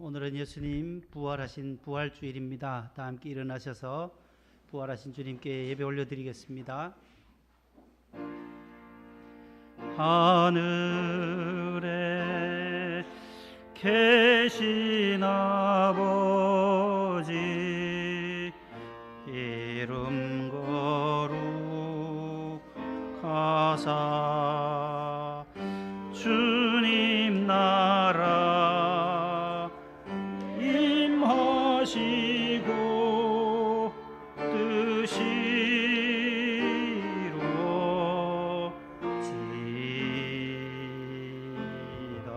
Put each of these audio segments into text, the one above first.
오늘은 예수님 부활하신 부활주일입니다. 다 함께 일어나셔서 부활하신 주님께 예배 올려드리겠습니다. 하늘에 계신 아버지 이름 거룩하사 주님 나라 임하시고 뜻이 이루어지이다.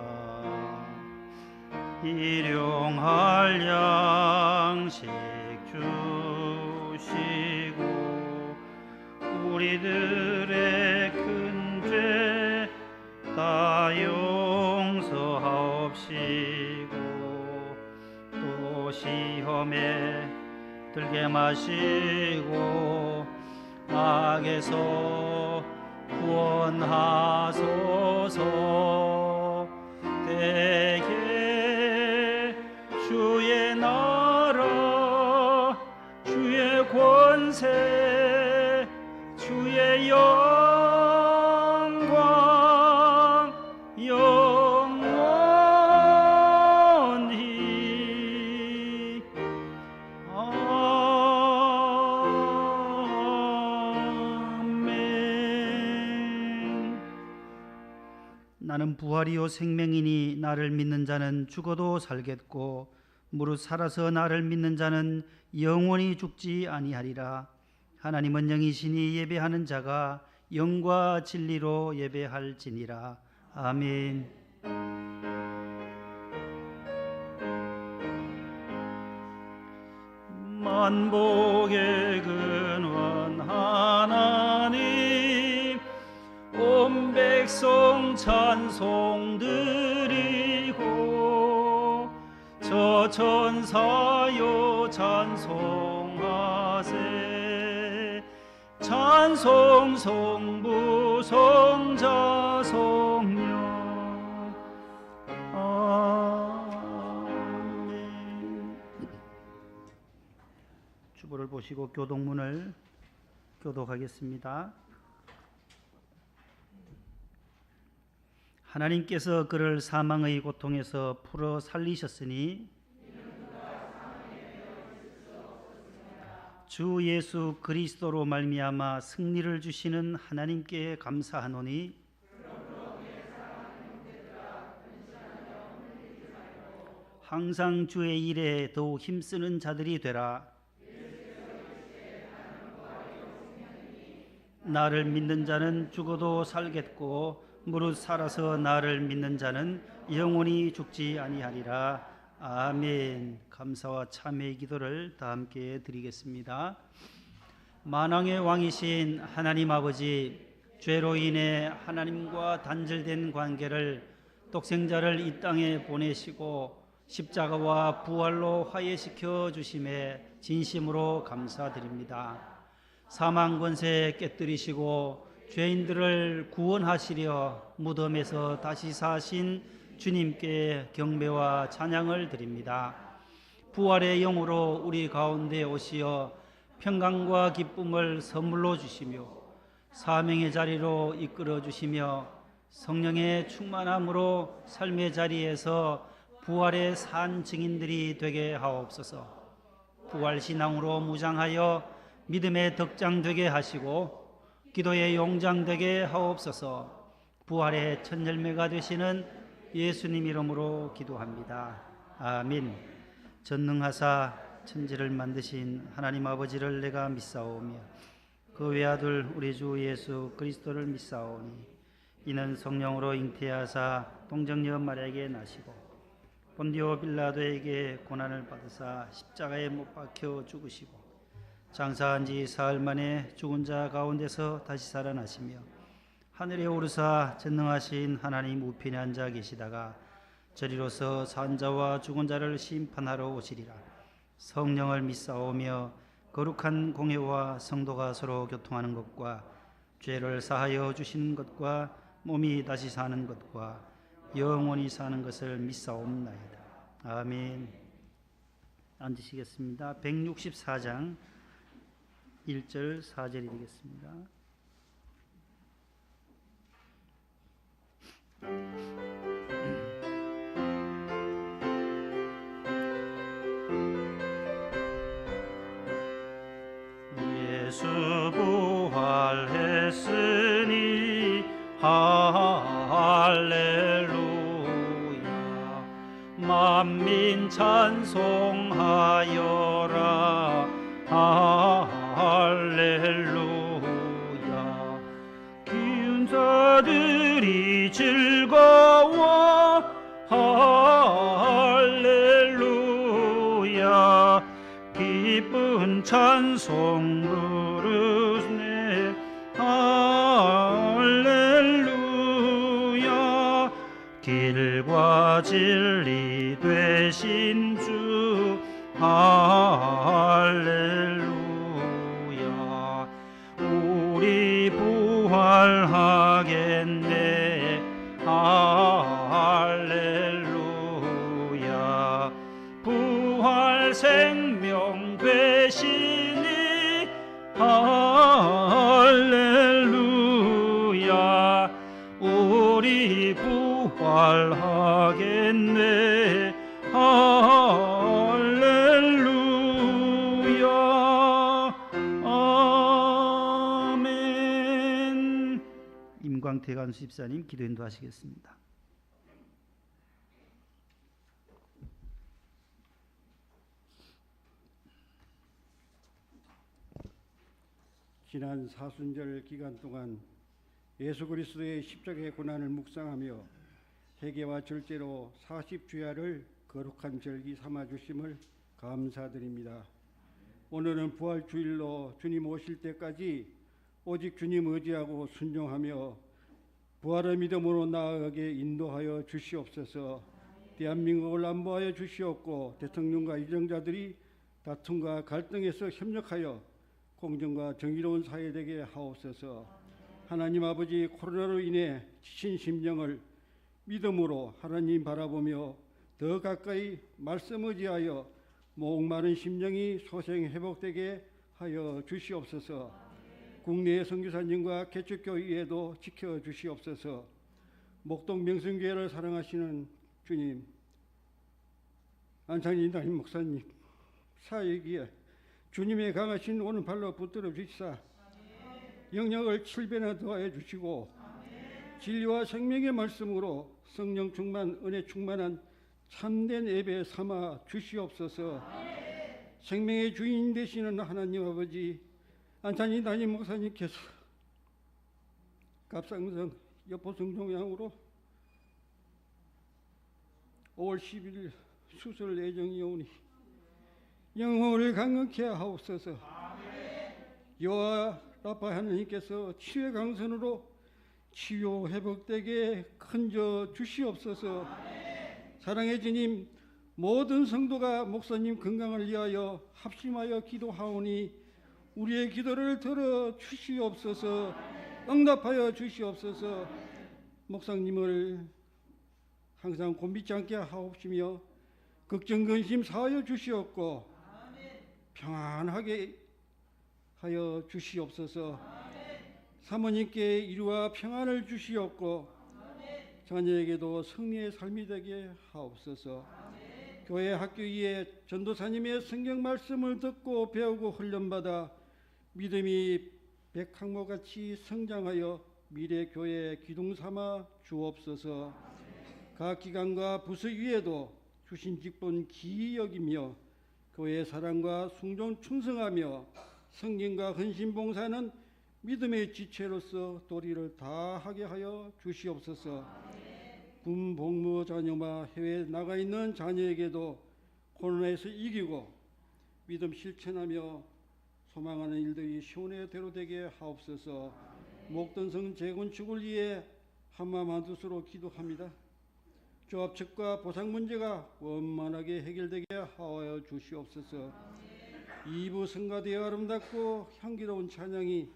일용할 양식 주시고 우리들의 큰 죄 다 용서하옵시고 또 시험에 들게 마시고 악에서 구원하소서. 대개 주의 나라 주의 권세 주의 영광 영원히 아멘. 나는 부활이요 생명이니 나를 믿는 자는 죽어도 살겠고 무릇 살아서 나를 믿는 자는 영원히 죽지 아니하리라. 하나님은 영이시니 예배하는 자가 영과 진리로 예배할지니라. 아멘. 만복의 근원 하나님 온 백성 찬송 드리고 저 천사요 찬송하세. 찬송 성부 성자 성령 아멘. 주보를 보시고 교독문을 교독하겠습니다. 하나님께서 그를 사망의 고통에서 풀어 살리셨으니 주 예수 그리스도로 말미암아 승리를 주시는 하나님께 감사하노니 항상 주의 일에 더욱 힘쓰는 자들이 되라. 나를 믿는 자는 죽어도 살겠고 무릇 살아서 나를 믿는 자는 영원히 죽지 아니하리라. 아멘. 감사와 참회의 기도를 다 함께 드리겠습니다. 만왕의 왕이신 하나님 아버지, 죄로 인해 하나님과 단절된 관계를 독생자를 이 땅에 보내시고 십자가와 부활로 화해시켜 주심에 진심으로 감사드립니다. 사망 권세 깨뜨리시고 죄인들을 구원하시려 무덤에서 다시 사신 주님께 경배와 찬양을 드립니다. 부활의 영으로 우리 가운데 오시어 평강과 기쁨을 선물로 주시며 사명의 자리로 이끌어 주시며 성령의 충만함으로 삶의 자리에서 부활의 산 증인들이 되게 하옵소서. 부활신앙으로 무장하여 믿음의 덕장 되게 하시고 기도의 용장 되게 하옵소서. 부활의 첫 열매가 되시는 예수님 이름으로 기도합니다. 아멘. 전능하사 천지를 만드신 하나님 아버지를 내가 믿사오며 그 외아들 우리 주 예수 그리스도를 믿사오니 이는 성령으로 잉태하사 동정녀 마리아에게 나시고 본디오 빌라도에게 고난을 받으사 십자가에 못 박혀 죽으시고 장사한 지 사흘 만에 죽은 자 가운데서 다시 살아나시며 하늘에 오르사 전능하신 하나님 우편에 앉아 계시다가 저리로서 산 자와 죽은 자를 심판하러 오시리라. 성령을 믿사오며 거룩한 공회와 성도가 서로 교통하는 것과 죄를 사하여 주시는 것과 몸이 다시 사는 것과 영원히 사는 것을 믿사옵나이다. 아멘. 앉으시겠습니다. 164장 1절 4절이 되겠습니다. 예수 부활했으니 할렐루야. 만민 찬송하여라. 할렐루야. 기운 자들이 즐거워. 할렐루야. 기쁜 찬송 부르네. 할렐루야. 길과 진리 되신 주. 할렐루야. 우리 부활하겠네. 할렐루야. 부활 생명 되시니. 할렐루야. 우리 부활하겠네. 할렐루야. 아멘. 임광태 간수 집사님 기도 인도하시겠습니다. 지난 사순절 기간 동안 예수 그리스도의 십자가의 고난을 묵상하며 회개와 절제로 40주야를 거룩한 절기 삼아 주심을 감사드립니다. 오늘은 부활주일로 주님 오실 때까지 오직 주님 의지하고 순종하며 부활의 믿음으로 나아가게 인도하여 주시옵소서. 대한민국을 안보하여 주시옵고 대통령과 이정자들이 다툼과 갈등에서 협력하여 공정과 정의로운 사회 되게 하옵소서. 하나님 아버지, 코로나로 인해 지친 심령을 믿음으로 하나님 바라보며 더 가까이 말씀 의지하여 목마른 심령이 소생 회복되게 하여 주시옵소서. 국내의 선교사님과 개척교회에도 지켜주시옵소서. 목동 명성교회를 사랑하시는 주님, 안창진 담임 목사님 사역기에 주님의 강하신 오른팔로 붙들어 주시사 영역을 7배나 더하여 주시고 진리와 생명의 말씀으로 성령 충만, 은혜 충만한 참된 예배 삼아 주시옵소서. 생명의 주인 되시는 하나님 아버지, 안찬희 담임 목사님께서 갑상선 여포성종양으로 5월 10일 수술 예정이 오니 영혼을 강건케 하옵소서. 여호와 라파 하나님께서 치유의 강선으로 치유 회복되게 큰저 주시옵소서. 사랑의 주님, 모든 성도가 목사님 건강을 위하여 합심하여 기도하오니 우리의 기도를 들어 주시옵소서. 응답하여 주시옵소서. 목사님을 항상 곤비지 않게 하옵시며 걱정 근심 사하여 주시옵고 평안하게 하여 주시옵소서. 사모님께 이루와 평안을 주시옵고 자녀에게도 승리의 삶이 되게 하옵소서. 교회 학교 위에 전도사님의 성경 말씀을 듣고 배우고 훈련받아 믿음이 백항목같이 성장하여 미래 교회 기둥 삼아 주옵소서. 각 기관과 부서 위에도 주신 직분 기이 여기며 교회 사랑과 순종 충성하며 성김과 헌신 봉사는 믿음의 지체로서 도리를 다하게 하여 주시옵소서. 군 복무 자녀와 해외에 나가 있는 자녀에게도 코로나에서 이기고 믿음 실천하며 소망하는 일들이 시온의대로 되게 하옵소서. 목돈성 재건축을 위해 한마음 한뜻으로 기도합니다. 조합책과 보상 문제가 원만하게 해결되게 하여 주시옵소서. 2부 성가되어 아름답고 향기로운 찬양이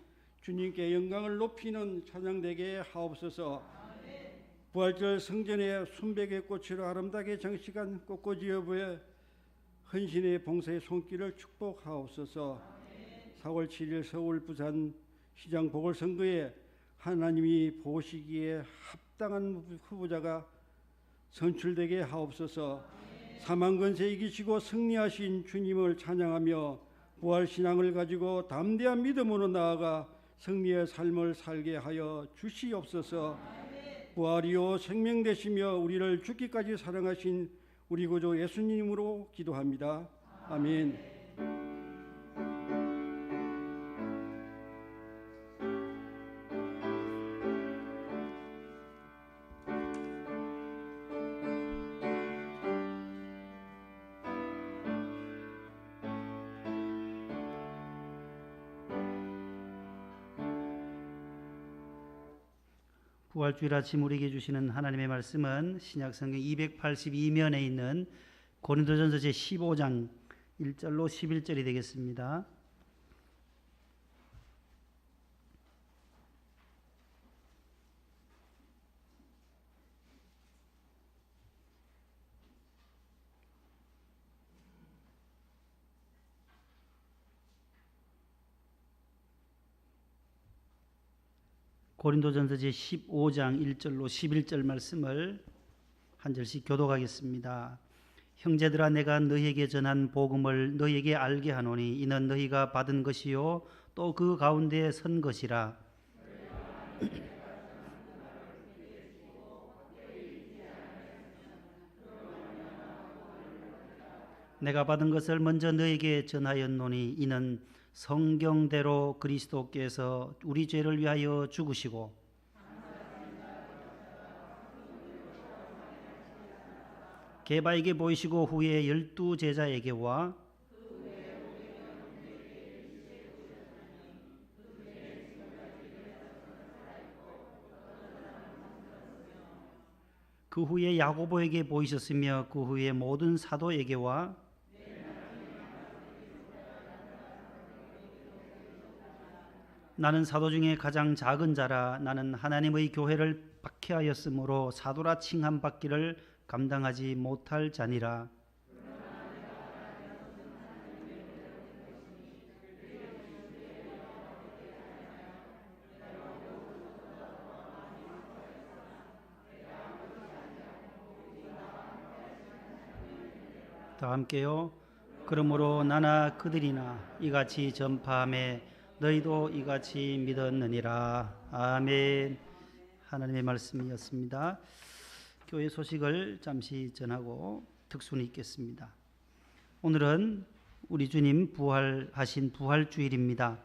주님께 영광을 높이는 찬양되게 하옵소서. 부활절 성전의 순백의 꽃으로 아름답게 장식한 꽃꽂이 여부에 헌신의 봉사의 손길을 축복하옵소서. 4월 7일 서울 부산 시장 보궐선거에 하나님이 보시기에 합당한 후보자가 선출되게 하옵소서. 사망 권세 이기시고 승리하신 주님을 찬양하며 부활신앙을 가지고 담대한 믿음으로 나아가 승리의 삶을 살게 하여 주시옵소서. 부활이요 생명 되시며 우리를 죽기까지 사랑하신 우리 구주 예수님으로 기도합니다. 아멘. 부활주일 아침 우리에게 주시는 하나님의 말씀은 신약성경 282면에 있는 고린도전서 제15장 1절로 11절이 되겠습니다. 고린도전서 제15장 1절로 11절 말씀을 한 절씩 교독하겠습니다. 형제들아 내가 너희에게 전한 복음을 너희에게 알게 하노니 이는 너희가 받은 것이요 또 그 가운데 선 것이라. 내가 받은 것을 먼저 너희에게 전하였노니 이는 성경대로 그리스도께서 우리 죄를 위하여 죽으시고 게바에게 보이시고 후에 12 제자에게와 그 후에 야고보에게 보이셨으며 그 후에 모든 사도에게와 나는 사도 중에 가장 작은 자라. 나는 하나님의 교회를 박해하였으므로 사도라 칭함 받기를 감당하지 못할 자니라. 다 함께요. 그러므로 나나 그들이나 이같이 전파함에 너희도 이같이 믿었느니라. 아멘. 하나님의 말씀이었습니다. 교회 소식을 잠시 전하고 특순이 있겠습니다. 오늘은 우리 주님 부활하신 부활주일입니다.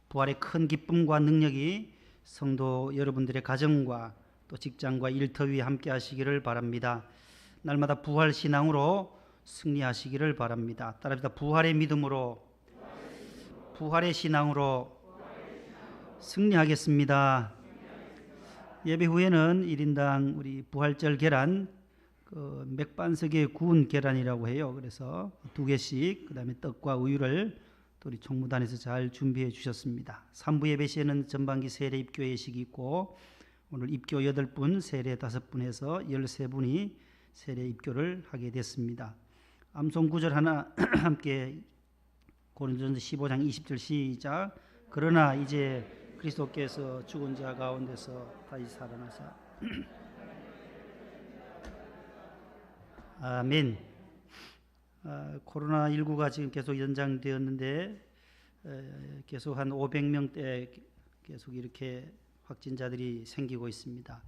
부활의 큰 기쁨과 능력이 성도 여러분들의 가정과 또 직장과 일터 위에 함께 하시기를 바랍니다. 날마다 부활 신앙으로 승리하시기를 바랍니다. 따라합시다. 부활의 믿음으로 부활의 신앙으로 승리하겠습니다. 예배 후에는 1인당 우리 부활절 계란 맥반석에 구운 계란이라고 해요. 그래서 2개씩 그다음에 떡과 우유를 또 우리 총무단에서 잘 준비해 주셨습니다. 3부 예배 시에는 전반기 세례 입교 예식이 있고 오늘 입교 8분, 세례 5분 해서 13분이 세례 입교를 하게 됐습니다. 암송 구절 하나 함께 고린도전서 15장 20절 시작. 그러나 이제 그리스도께서 죽은 자 가운데서 다시 살아나사 아멘. 코로나19가 지금 계속 연장되었는데 계속 한 500명대 계속 이렇게 확진자들이 생기고 있습니다.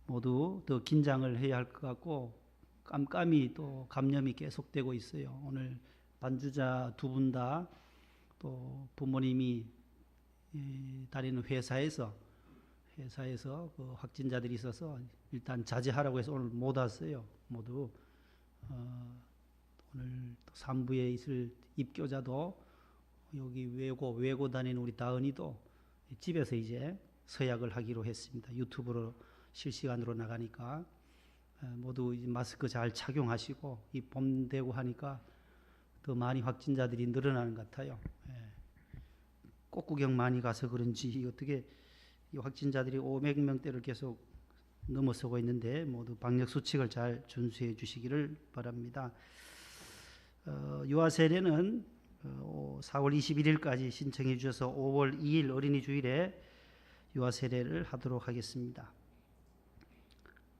모두 더 긴장을 해야 할 것 같고 깜깜이 또 감염이 계속되고 있어요. 오늘 반주자 2분 다 또 부모님이 다니는 회사에서 그 확진자들이 있어서 일단 자제하라고 해서 오늘 못 왔어요. 모두 오늘 3부에 있을 입교자도 여기 외고 다니는 우리 다은이도 집에서 이제 서약을 하기로 했습니다. 유튜브로 실시간으로 나가니까 모두 이제 마스크 잘 착용하시고 이 봄 되고 하니까 더 많이 확진자들이 늘어나는 것 같아요. 꽃 구경 많이 가서 그런지 어떻게 이 확진자들이 500명대를 계속 넘어서고 있는데 모두 방역 수칙을 잘 준수해 주시기를 바랍니다. 유아 세례는 4월 21일까지 신청해 주셔서 5월 2일 어린이 주일에 유아 세례를 하도록 하겠습니다.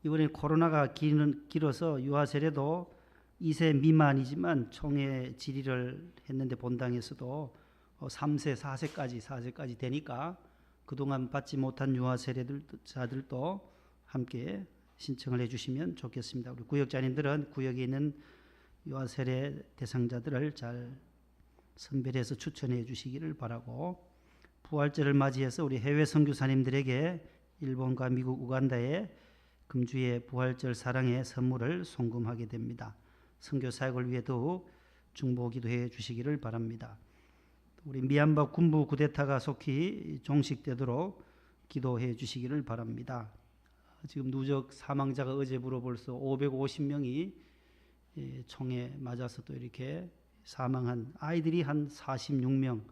이번에 코로나가 길어서 유아 세례도 2세 미만이지만 총회 질의를 했는데 본당에서도 3세, 4세까지 되니까 그동안 받지 못한 유아 세례자들도 함께 신청을 해주시면 좋겠습니다. 우리 구역장님들은 구역에 있는 유아 세례 대상자들을 잘 선별해서 추천해 주시기를 바라고, 부활절을 맞이해서 우리 해외 선교사님들에게 일본과 미국, 우간다의 금주의 부활절 사랑의 선물을 송금하게 됩니다. 선교 사역을 위해 더욱 중보 기도해 주시기를 바랍니다. 우리 미얀마 군부 쿠데타가 속히 종식되도록 기도해 주시기를 바랍니다. 지금 누적 사망자가 어제부로 벌써 550명이 총에 맞아서 또 이렇게 사망한 아이들이 한 46명,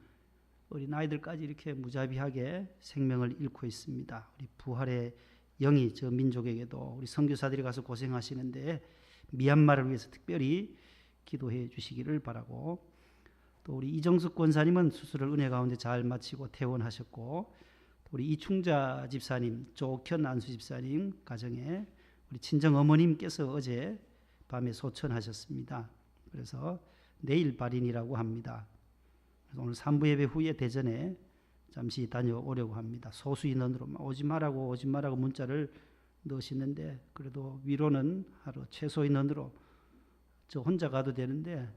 어린 아이들까지 이렇게 무자비하게 생명을 잃고 있습니다. 우리 부활의 영이 저 민족에게도, 우리 선교사들이 가서 고생하시는데 미얀마를 위해서 특별히 기도해 주시기를 바라고, 또 우리 이정숙 권사님은 수술을 은혜 가운데 잘 마치고 퇴원하셨고, 우리 이충자 집사님, 조옥현 안수 집사님 가정에 우리 친정 어머님께서 어제 밤에 소천하셨습니다. 그래서 내일 발인이라고 합니다. 그래서 오늘 3부 예배 후에 대전에 잠시 다녀오려고 합니다. 소수 인원으로 오지 말라고 문자를 넣으시는데, 그래도 위로는 하루 최소 인원으로 저 혼자 가도 되는데,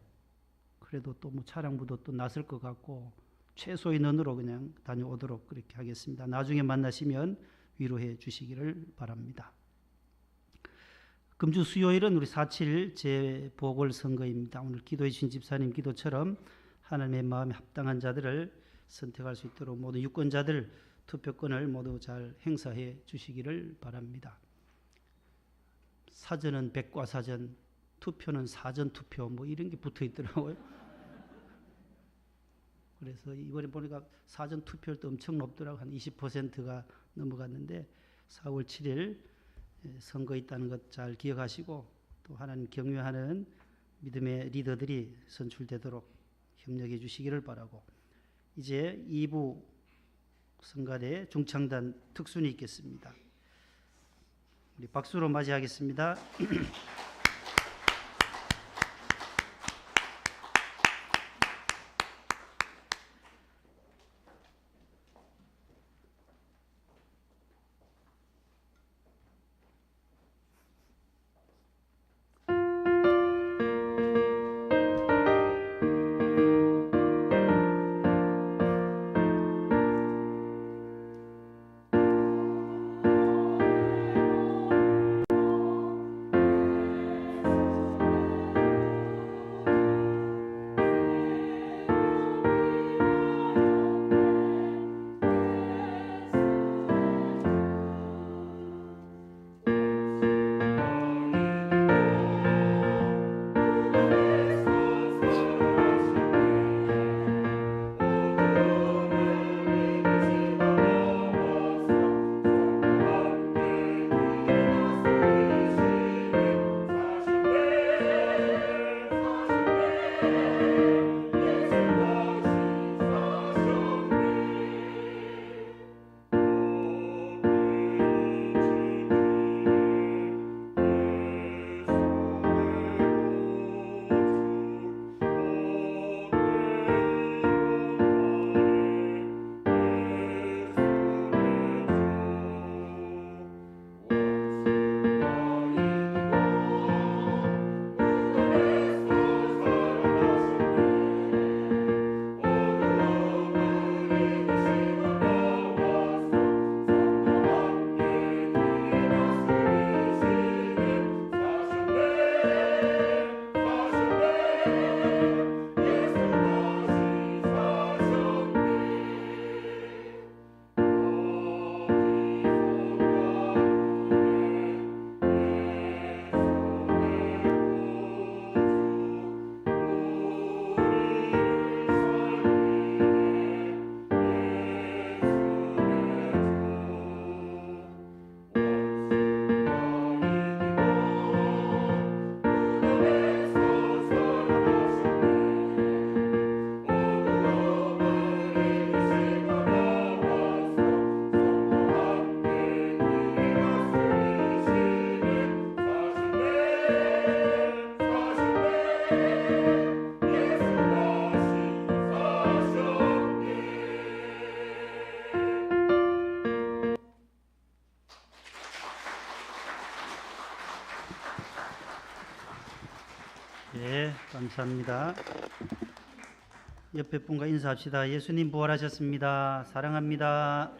그래도 또 뭐 차량부도 또 낯설 것 같고 최소 인원으로 그냥 다녀오도록 그렇게 하겠습니다. 나중에 만나시면 위로해 주시기를 바랍니다. 금주 수요일은 우리 4.7 재보궐선거입니다. 오늘 기도해 주신 집사님 기도처럼 하나님의 마음에 합당한 자들을 선택할 수 있도록 모든 유권자들 투표권을 모두 잘 행사해 주시기를 바랍니다. 사전은 백과사전, 투표는 사전투표 뭐 이런 게 붙어 있더라고요. 그래서 이번에 보니까 사전투표율도 엄청 높더라고요. 한 20%가 넘어갔는데 4월 7일 선거 있다는 것 잘 기억하시고, 또 하나님 경외하는 믿음의 리더들이 선출되도록 협력해 주시기를 바라고, 이제 2부 성가대 중창단 특순이 있겠습니다. 우리 박수로 맞이하겠습니다. 네, 감사합니다. 옆에 분과 인사합시다. 예수님 부활하셨습니다. 사랑합니다.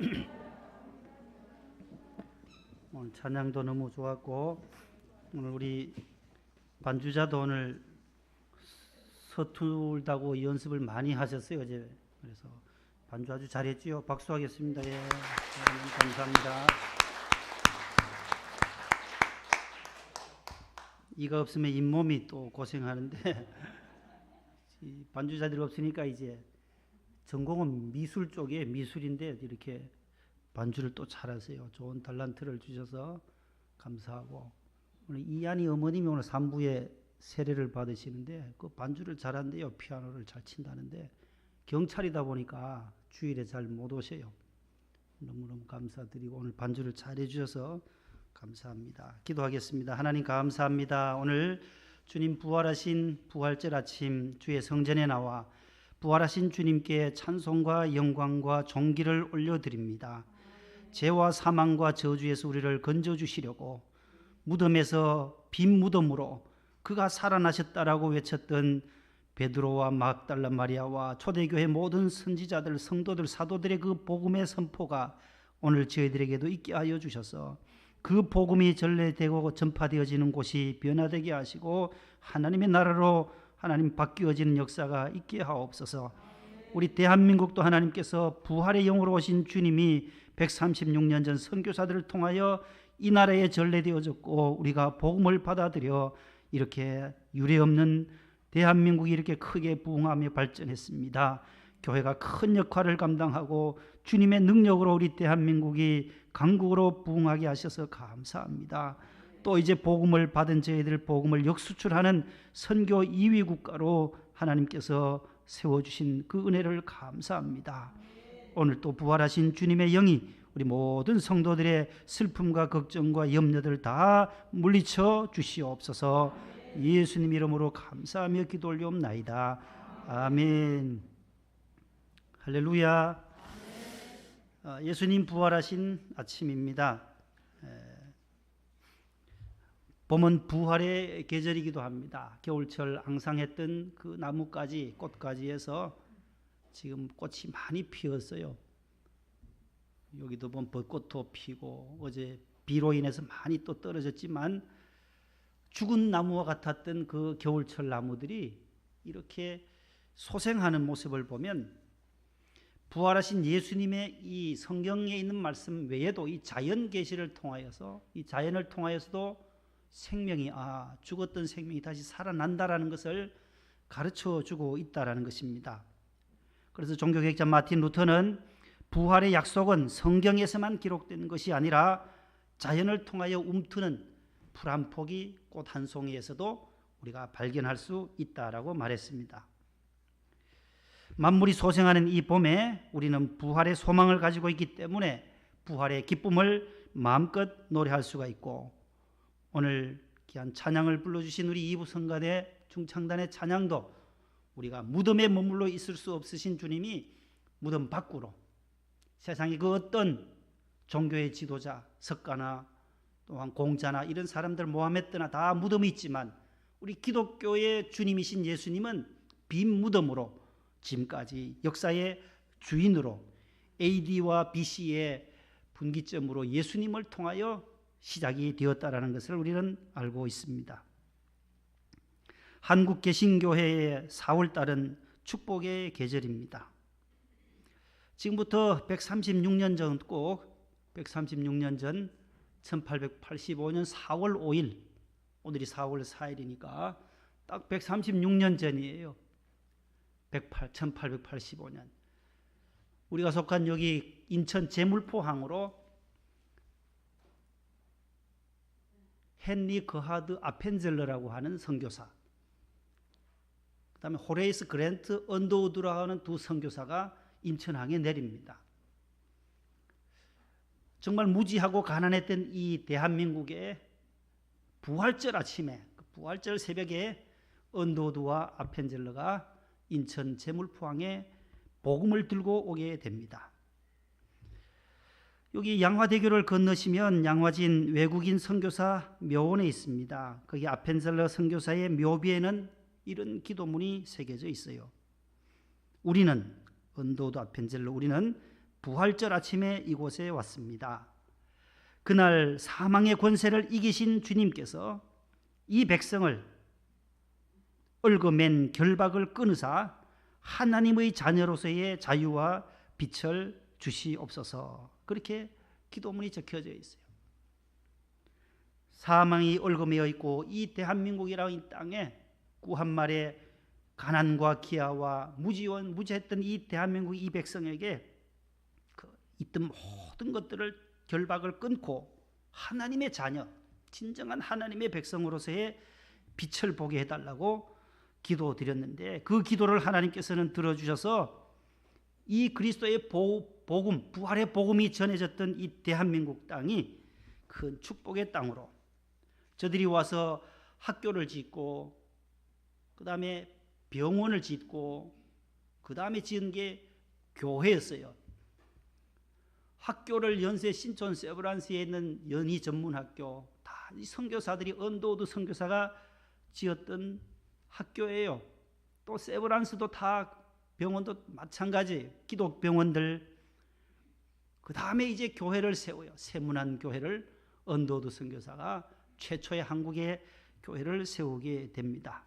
오늘 찬양도 너무 좋았고 오늘 우리 반주자도 오늘 서툴다고 연습을 많이 하셨어요 어제. 그래서 반주 아주 잘했지요. 박수하겠습니다. 예, 감사합니다. 이가 없으면 잇몸이 또 고생하는데 이 반주자들이 없으니까 이제 전공은 미술 쪽에 미술인데 이렇게 반주를 또 잘하세요. 좋은 달란트를 주셔서 감사하고 오늘 이한이 어머님이 오늘 3부에 세례를 받으시는데 그 반주를 잘한대요. 피아노를 잘 친다는데 경찰이다 보니까 주일에 잘 못 오셔요. 너무너무 감사드리고 오늘 반주를 잘 해주셔서 감사합니다. 기도하겠습니다. 하나님 감사합니다. 오늘 주님 부활하신 부활절 아침 주의 성전에 나와 부활하신 주님께 찬송과 영광과 존귀를 올려드립니다. 죄와 사망과 저주에서 우리를 건져주시려고 무덤에서 빈 무덤으로 그가 살아나셨다라고 외쳤던 베드로와 막달라 마리아와 초대교회 모든 선지자들, 성도들, 사도들의 그 복음의 선포가 오늘 저희들에게도 있게 하여 주셔서 그 복음이 전래되고 전파되어지는 곳이 변화되게 하시고 하나님의 나라로 하나님 바뀌어지는 역사가 있게 하옵소서. 우리 대한민국도 하나님께서 부활의 영으로 오신 주님이 136년 전 선교사들을 통하여 이 나라에 전래되어졌고 우리가 복음을 받아들여 이렇게 유례없는 대한민국이 이렇게 크게 부흥하며 발전했습니다. 교회가 큰 역할을 감당하고 주님의 능력으로 우리 대한민국이 강국으로 부흥하게 하셔서 감사합니다. 또 이제 복음을 받은 저희들 복음을 역수출하는 선교 2위 국가로 하나님께서 세워주신 그 은혜를 감사합니다. 오늘 또 부활하신 주님의 영이 우리 모든 성도들의 슬픔과 걱정과 염려들 다 물리쳐 주시옵소서. 예수님 이름으로 감사하며 기도 올리옵나이다. 아멘. 할렐루야. 예수님 부활하신 아침입니다. 봄은 부활의 계절이기도 합니다. 겨울철 앙상했던 그 나뭇가지, 꽃가지에서 지금 꽃이 많이 피었어요. 여기도 보면 벚꽃도 피고 어제 비로 인해서 많이 또 떨어졌지만 죽은 나무와 같았던 그 겨울철 나무들이 이렇게 소생하는 모습을 보면 부활하신 예수님의 이 성경에 있는 말씀 외에도 이 자연 계시를 통하여서 이 자연을 통하여서도 생명이 죽었던 생명이 다시 살아난다라는 것을 가르쳐 주고 있다라는 것입니다. 그래서 종교개혁자 마틴 루터는 부활의 약속은 성경에서만 기록된 것이 아니라 자연을 통하여 움트는 풀 한 포기, 꽃 한 송이에서도 우리가 발견할 수 있다라고 말했습니다. 만물이 소생하는 이 봄에 우리는 부활의 소망을 가지고 있기 때문에 부활의 기쁨을 마음껏 노래할 수가 있고 오늘 귀한 찬양을 불러주신 우리 이부 성가대 중창단의 찬양도 우리가 무덤에 머물러 있을 수 없으신 주님이 무덤 밖으로 세상의 그 어떤 종교의 지도자, 석가나 또한 공자나 이런 사람들 모하메드나 다 무덤이 있지만 우리 기독교의 주님이신 예수님은 빈 무덤으로 지금까지 역사의 주인으로 AD와 BC의 분기점으로 예수님을 통하여 시작이 되었다라는 것을 우리는 알고 있습니다. 한국 개신교회의 4월달은 축복의 계절입니다. 지금부터 136년 전 꼭 136년 전 1885년 4월 5일 오늘이 4월 4일이니까 딱 136년 전이에요. 1885년 우리가 속한 여기 인천 제물포항으로 헨리 거하드 아펜젤러라고 하는 선교사, 그 다음에 호레이스 그랜트 언더우드라고 하는 두 선교사가 인천항에 내립니다. 정말 무지하고 가난했던 이 대한민국의 부활절 아침에, 부활절 새벽에 언더우드와 아펜젤러가 인천 제물포항에 복음을 들고 오게 됩니다. 여기 양화대교를 건너시면 양화진 외국인 선교사 묘원에 있습니다. 거기 아펜젤러 선교사의 묘비에는 이런 기도문이 새겨져 있어요. 우리는 언도도 아펜젤로 우리는 부활절 아침에 이곳에 왔습니다. 그날 사망의 권세를 이기신 주님께서 이 백성을 얽어맨 결박을 끊으사 하나님의 자녀로서의 자유와 빛을 주시옵소서. 그렇게 기도문이 적혀져 있어요. 사망이 얽어매어 있고 이 대한민국이라는 이 땅에 구한말에 가난과 기아와 무지했던 이 대한민국 이 백성에게 있던 모든 것들을 결박을 끊고 하나님의 자녀, 진정한 하나님의 백성으로서의 빛을 보게 해달라고 기도드렸는데 그 기도를 하나님께서는 들어주셔서 이 그리스도의 복음, 부활의 복음이 전해졌던 이 대한민국 땅이 큰 축복의 땅으로 저들이 와서 학교를 짓고 그 다음에 병원을 짓고 그 다음에 지은 게 교회였어요. 학교를 연세 신촌 세브란스에 있는 연희 전문학교 다 이 선교사들이 언더우드 선교사가 지었던 학교예요. 또 세브란스도 다 병원도 마찬가지 기독병원들. 그 다음에 이제 교회를 세워요. 세문안 교회를 언더우드 선교사가 최초의 한국의 교회를 세우게 됩니다.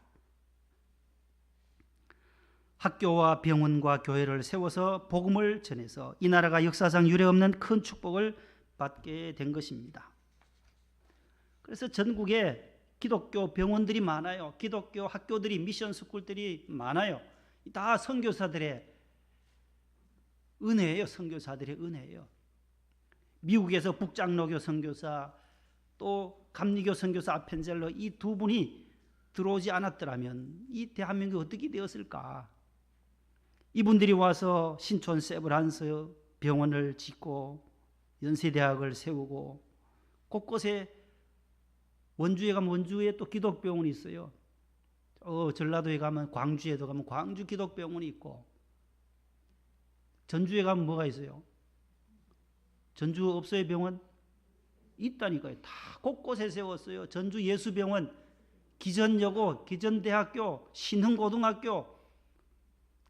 학교와 병원과 교회를 세워서 복음을 전해서 이 나라가 역사상 유례없는 큰 축복을 받게 된 것입니다. 그래서 전국에 기독교 병원들이 많아요. 기독교 학교들이 미션 스쿨들이 많아요. 다 선교사들의 은혜예요. 선교사들의 은혜예요. 미국에서 북장로교 선교사 또 감리교 선교사 아펜젤로 이 두 분이 들어오지 않았더라면 이 대한민국이 어떻게 되었을까? 이분들이 와서 신촌 세브란스 병원을 짓고 연세대학을 세우고 곳곳에 원주에 가면 원주에 또 기독병원이 있어요. 전라도에 가면 광주에도 가면 광주 기독병원이 있고 전주에 가면 뭐가 있어요? 전주 없어요 병원? 있다니까요. 다 곳곳에 세웠어요. 전주 예수병원, 기전여고, 기전대학교, 신흥고등학교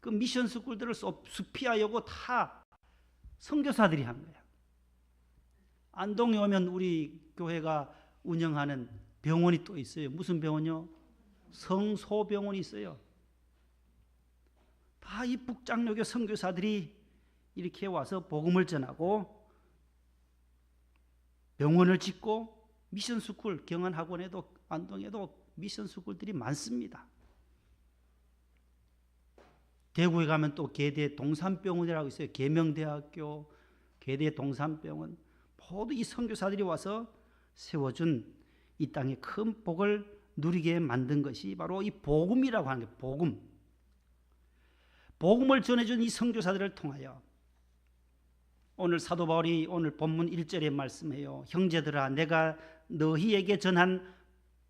그 미션 스쿨들을 수피아 여고 다 선교사들이 한 거야. 안동에 오면 우리 교회가 운영하는 병원이 또 있어요. 무슨 병원이요? 성소병원이 있어요. 다 이 북장로교 선교사들이 이렇게 와서 복음을 전하고 병원을 짓고 미션 스쿨 경안학원에도 안동에도 미션 스쿨들이 많습니다. 대구에 가면 또 계대 동산병원이라고 있어요. 계명대학교, 계대 동산병원 모두 이 선교사들이 와서 세워준 이 땅의 큰 복을 누리게 만든 것이 바로 이 복음이라고 하는 게 복음. 복음을 전해준 이 선교사들을 통하여 오늘 사도 바울이 오늘 본문 1절에 말씀해요. 형제들아 내가 너희에게 전한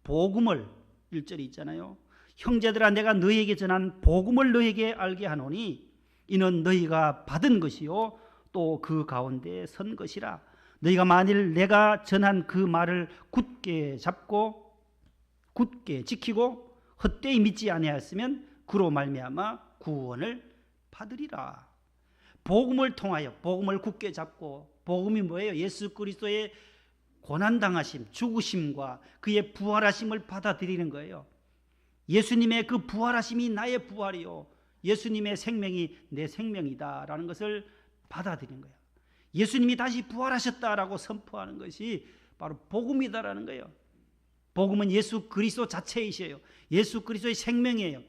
복음을 1절에 있잖아요. 형제들아 내가 너희에게 전한 복음을 너희에게 알게 하노니 이는 너희가 받은 것이요 또 그 가운데 선 것이라. 너희가 만일 내가 전한 그 말을 굳게 잡고 굳게 지키고 헛되이 믿지 아니하였으면 그로 말미암아 구원을 받으리라. 복음을 통하여 복음을 굳게 잡고 복음이 뭐예요? 예수 그리스도의 고난당하심, 죽으심과 그의 부활하심을 받아들이는 거예요. 예수님의 그 부활하심이 나의 부활이요 예수님의 생명이 내 생명이다라는 것을 받아들이는 거예요. 예수님이 다시 부활하셨다라고 선포하는 것이 바로 복음이다라는 거예요. 복음은 예수 그리스도 자체이셔요. 예수 그리스도의 생명이에요.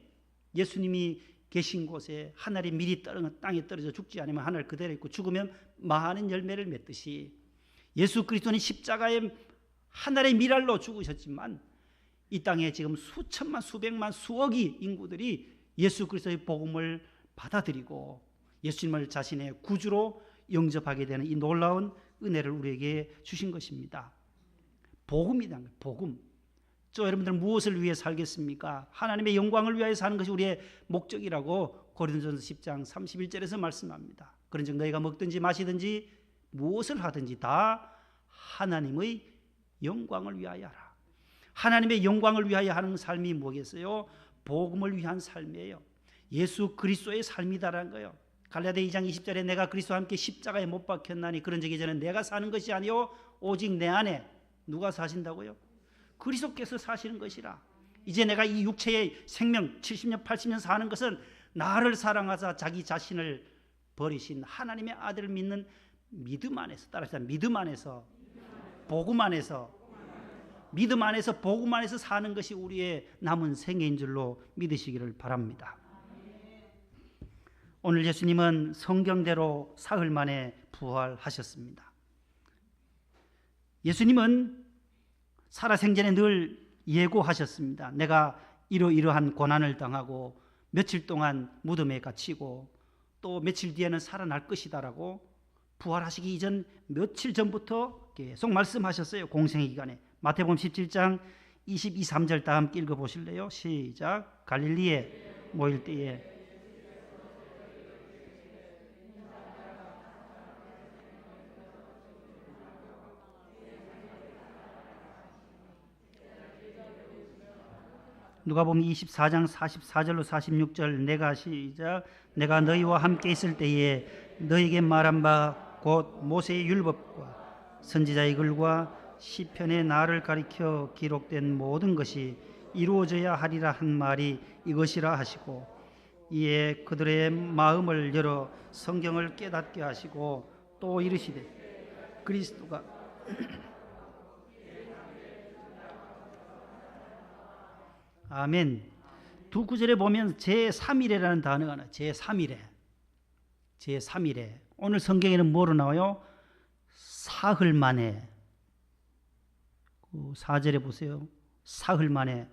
예수님이 계신 곳에 하늘이 미리 땅에 떨어져 죽지 않으면 하늘 그대로 있고 죽으면 많은 열매를 맺듯이 예수 그리스도는 십자가에 하늘의 미랄로 죽으셨지만 이 땅에 지금 수천만 수백만 수억의 인구들이 예수 그리스도의 복음을 받아들이고 예수님을 자신의 구주로 영접하게 되는 이 놀라운 은혜를 우리에게 주신 것입니다. 복음이다. 복음. 저 여러분들 무엇을 위해 살겠습니까? 하나님의 영광을 위하여 사는 것이 우리의 목적이라고 고린도전서 10장 31절에서 말씀합니다. 그런즉 너희가 먹든지 마시든지 무엇을 하든지 다 하나님의 영광을 위하여 하라. 하나님의 영광을 위하여 하는 삶이 뭐겠어요? 복음을 위한 삶이에요. 예수 그리스도의 삶이다라는 거예요. 갈라디아 2장 20절에 내가 그리스도와 함께 십자가에 못 박혔나니 그런즉 이제는 내가 사는 것이 아니요 오직 내 안에 누가 사신다고요? 그리스도께서 사시는 것이라. 이제 내가 이 육체의 생명 70년 80년 사는 것은 나를 사랑하사 자기 자신을 버리신 하나님의 아들을 믿는 믿음 안에서, 따라서 믿음 안에서, 복음 안에서, 믿음 안에서 복음 안에서 사는 것이 우리의 남은 생애인 줄로 믿으시기를 바랍니다. 오늘 예수님은 성경대로 사흘 만에 부활하셨습니다. 예수님은 살아생전에 늘 예고하셨습니다. 내가 이러이러한 고난을 당하고 며칠 동안 무덤에 갇히고 또 며칠 뒤에는 살아날 것이다라고 부활하시기 이전 며칠 전부터 계속 말씀하셨어요. 공생의 기간에. 마태복음 17장 22, 3절 다 함께 읽어보실래요? 시작. 갈릴리에 모일 때에 누가복음 24장 44절로 46절 내가 시작. 내가 너희와 함께 있을 때에 너희에게 말한 바 곧 모세의 율법과 선지자의 글과 시편의 나를 가리켜 기록된 모든 것이 이루어져야 하리라 한 말이 이것이라 하시고 이에 그들의 마음을 열어 성경을 깨닫게 하시고 또 이르시되 그리스도가 아멘. 두 구절에 보면 제3일에라는 단어가 나와요. 제3일에. 오늘 성경에는 뭐로 나와요? 사흘 만에. 4절에 보세요. 사흘 만에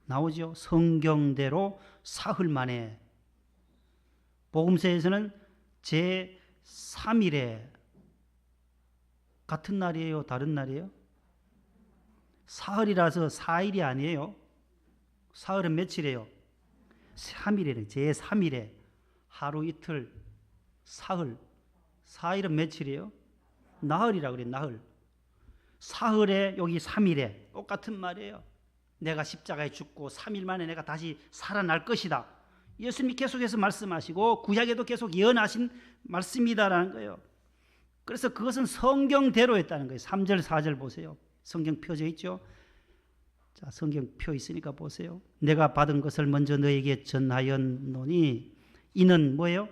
나오죠. 성경대로 사흘 만에. 복음서에서는 제3일에. 같은 날이에요? 다른 날이에요? 사흘이라서 4일이 아니에요. 사흘은 며칠이에요? 3일이에요. 제3일에. 하루 이틀 사흘. 4일은 며칠이에요? 나흘이라고 그래요. 나흘. 사흘에 여기 3일에 똑같은 말이에요. 내가 십자가에 죽고 3일 만에 내가 다시 살아날 것이다. 예수님이 계속해서 말씀하시고 구약에도 계속 예언하신 말씀이다라는 거예요. 그래서 그것은 성경대로 했다는 거예요. 3절 4절 보세요. 성경 펴져 있죠. 자, 성경 펴 있으니까 보세요. 내가 받은 것을 먼저 너에게 전하였노니 이는 뭐예요?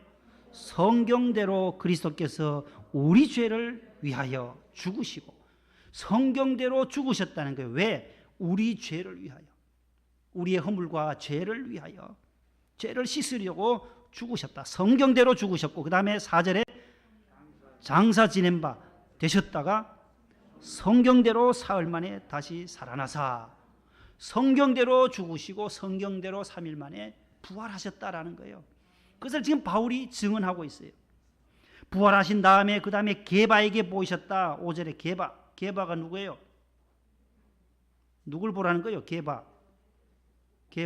성경대로 그리스도께서 우리 죄를 위하여 죽으시고 성경대로 죽으셨다는 거예요. 왜? 우리 죄를 위하여. 우리의 허물과 죄를 위하여. 죄를 씻으려고 죽으셨다. 성경대로 죽으셨고 그 다음에 4절에 장사 지낸 바 되셨다가 성경대로 사흘 만에 다시 살아나사 성경대로 죽으시고 성경대로 3일 만에 부활하셨다라는 거예요. 그것을 지금 바울이 증언하고 있어요. 부활하신 다음에 그 다음에 게바에게 보이셨다. 5절에 게바가 누구예요? 누굴 보라는 거예요? 게바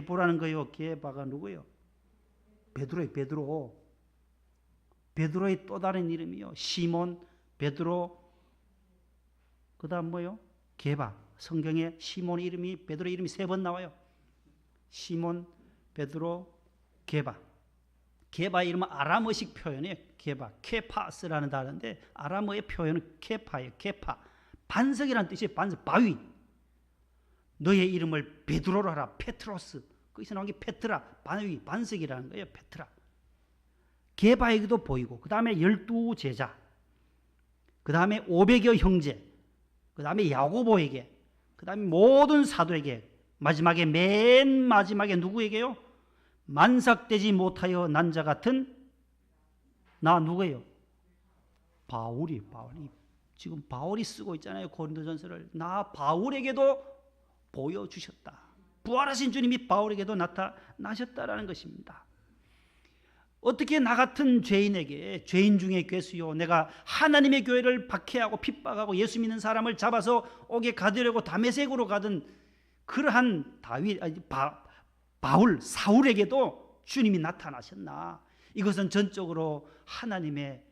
보라는 거예요. 게바가 누구예요? 베드로의 또 다른 이름이요. 시몬, 베드로, 그 다음 뭐요? 게바. 성경에 시몬의 이름이 베드로의 이름이 3번 나와요. 시몬, 베드로, 게바. 게바의 이름은 아람어식 표현이에요. 게바, 케파스라는 단어인데 아람어의 표현은 케파예요. 케파. 반석이라는 뜻이에요. 반석, 바위. 너의 이름을 베드로로 하라. 페트로스. 거기서 나온 게 페트라, 바위, 반석이라는 거예요. 페트라. 게바에게도 보이고 그 다음에 12제자, 그 다음에 500여 형제, 그 다음에 야고보에게, 그 다음에 모든 사도에게, 마지막에 맨 마지막에 누구에게요? 만삭되지 못하여 난 자 같은 나 누구예요? 바울이 지금 바울이 쓰고 있잖아요. 고린도전서를. 나 바울에게도 보여주셨다. 부활하신 주님이 바울에게도 나타나셨다라는 것입니다. 어떻게 나 같은 죄인에게, 죄인 중에 괴수요, 내가 하나님의 교회를 박해하고 핍박하고 예수 믿는 사람을 잡아서 옥에 가두려고 다메섹으로 가던 그러한 바울, 사울에게도 주님이 나타나셨나? 이것은 전적으로 하나님의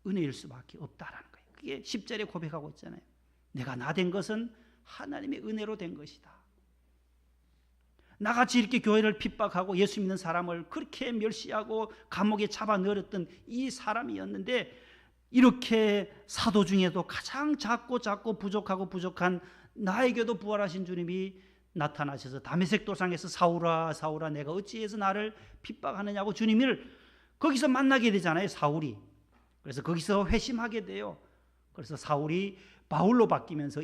은혜일 수밖에 없다라는 거예요. 그게 10절에 고백하고 있잖아요. 내가 나 된 것은 하나님의 은혜로 된 것이다. 나같이 이렇게 교회를 핍박하고 예수 믿는 사람을 그렇게 멸시하고 감옥에 잡아 넣었던 이 사람이었는데, 이렇게 사도 중에도 가장 작고 부족하고 부족한 나에게도 부활하신 주님이 나타나셔서 다메섹 도상에서 사울아 사울아 내가 어찌해서 나를 핍박하느냐고 주님을 거기서 만나게 되잖아요, 사울이. 그래서 거기서 회심하게 돼요. 그래서 사울이 바울로 바뀌면서